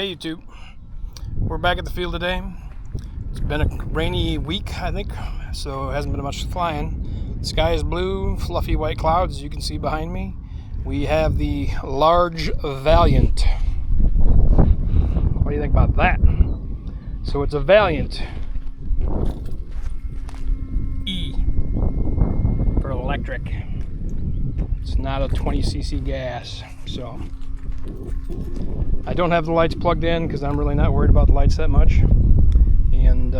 Hey YouTube, we're back at the field today. It's been a rainy week, I think, so it hasn't been much flying. The sky is blue, fluffy white clouds, as you can see behind me. We have the large Valiant. What do you think about that? So it's a Valiant E for electric. It's not a 20cc gas, so I don't have the lights plugged in because I'm really not worried about the lights that much. And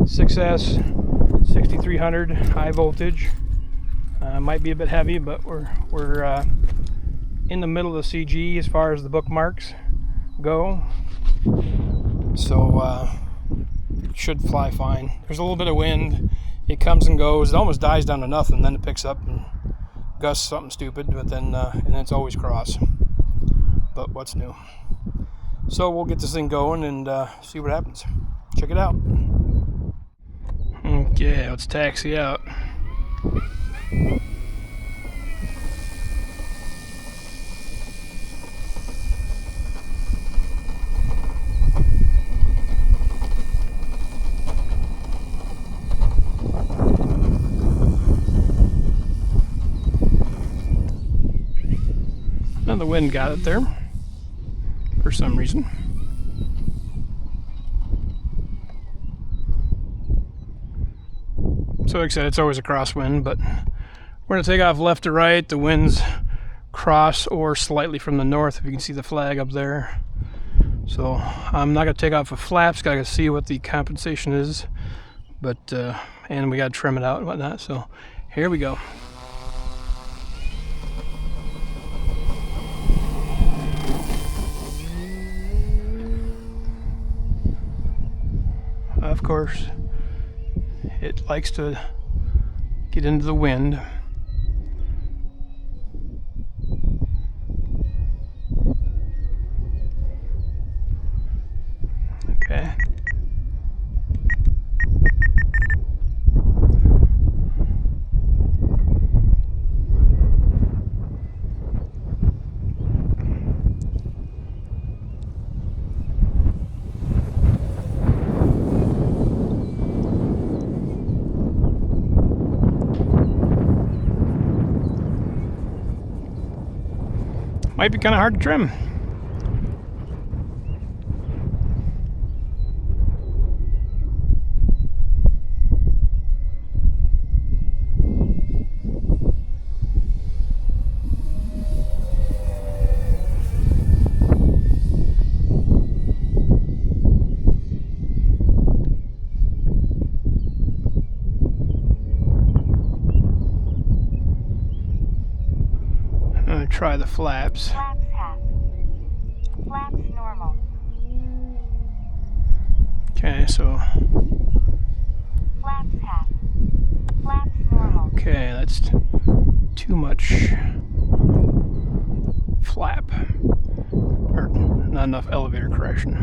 6S 6300 high voltage, might be a bit heavy, but we're in the middle of the CG as far as the bookmarks go, so it should fly fine. There's a little bit of wind, it comes and goes, it almost dies down to nothing, then it picks up and gusts something stupid, but then and it's always cross. But what's new? So we'll get this thing going and see what happens. Check it out. Okay, let's taxi out. Now the wind got it there for some reason. So like I said, it's always a crosswind, but we're going to take off left to right. The wind's cross or slightly from the north, if you can see the flag up there. So I'm not going to take off the flaps, got to see what the compensation is, but and we got to trim it out and whatnot. So here we go. Of course, it likes to get into the wind. Okay. Might be kind of hard to trim. Try the flaps. Flaps half. Flaps normal. Okay, so. Flaps half. Flaps normal. Okay, that's too much flap. Or not enough elevator correction.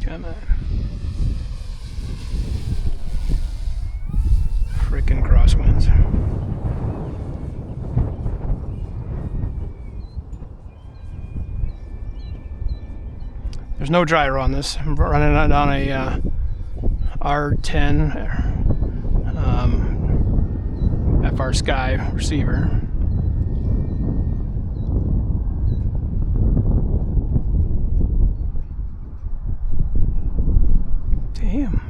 Come on. Frickin' crosswinds. There's no gyro on this. I'm running it on a R10 FR Sky receiver. Damn.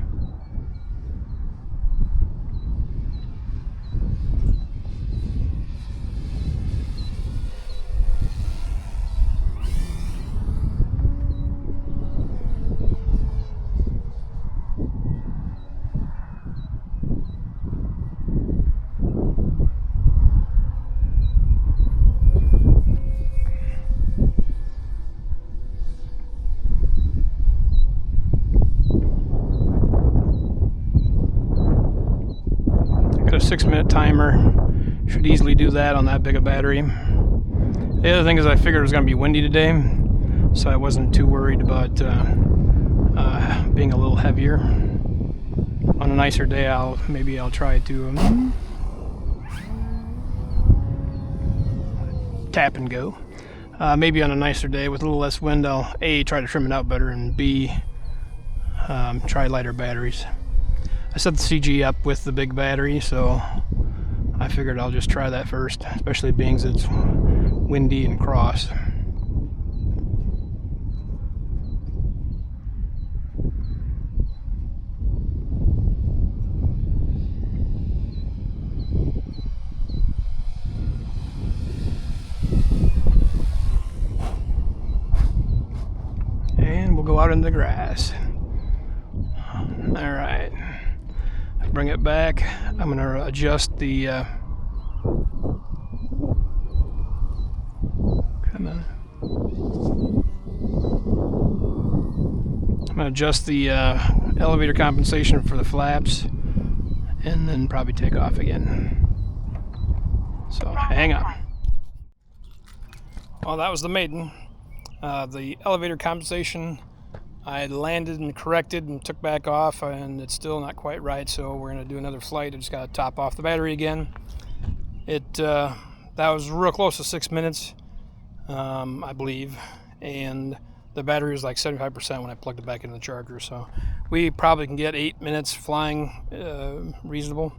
Got a 6-minute timer. Should easily do that on that big a battery. The other thing is I figured it was going to be windy today, so I wasn't too worried about being a little heavier. On a nicer day, maybe I'll try to tap and go. Maybe on a nicer day with a little less wind, I'll A, try to trim it out better, and B, try lighter batteries. I set the CG up with the big battery, so I figured I'll just try that first, especially being as it's windy and cross. And we'll go out into the grass. Alright. Bring it back. I'm going to adjust the come on. I'm going to adjust the elevator compensation for the flaps and then probably take off again. So hang on. Well, that was the Maiden. The elevator compensation I had landed and corrected and took back off, and it's still not quite right, so we're going to do another flight. I just got to top off the battery again. That was real close to 6 minutes, I believe, and the battery was like 75% when I plugged it back into the charger, so we probably can get 8 minutes flying reasonable,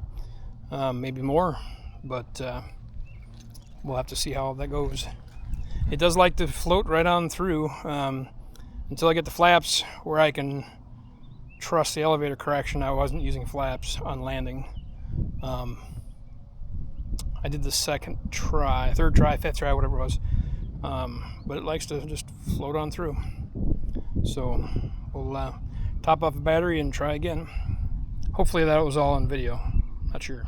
maybe more, but we'll have to see how that goes. It does like to float right on through until I get the flaps where I can trust the elevator correction. I wasn't using flaps on landing. I did the second try, third try, fifth try, whatever it was, but it likes to just float on through. So we'll top off the battery and try again. Hopefully that was all on video. Not sure.